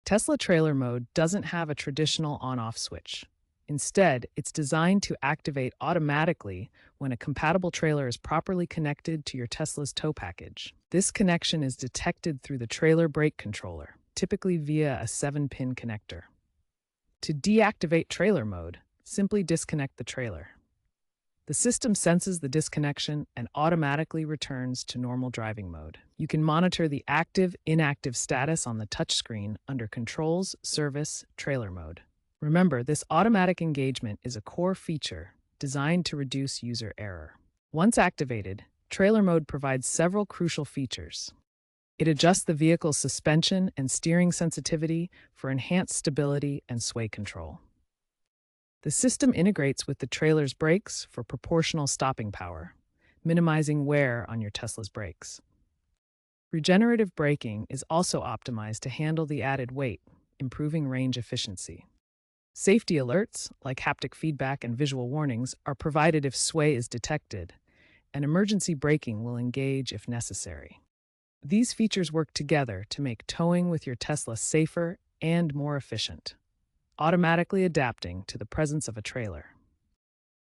Tesla Trailer Mode doesn't have a traditional on-off switch. Instead, it's designed to activate automatically when a compatible trailer is properly connected to your Tesla's tow package. This connection is detected through the trailer brake controller, typically via a 7-pin connector. To deactivate trailer mode, simply disconnect the trailer. The system senses the disconnection and automatically returns to normal driving mode. You can monitor the active-inactive status on the touchscreen under Controls, Service, Trailer Mode. Remember, this automatic engagement is a core feature designed to reduce user error. Once activated, Trailer Mode provides several crucial features. It adjusts the vehicle's suspension and steering sensitivity for enhanced stability and sway control. The system integrates with the trailer's brakes for proportional stopping power, minimizing wear on your Tesla's brakes. Regenerative braking is also optimized to handle the added weight, improving range efficiency. Safety alerts, like haptic feedback and visual warnings, are provided if sway is detected, and emergency braking will engage if necessary. These features work together to make towing with your Tesla safer and more efficient, automatically adapting to the presence of a trailer.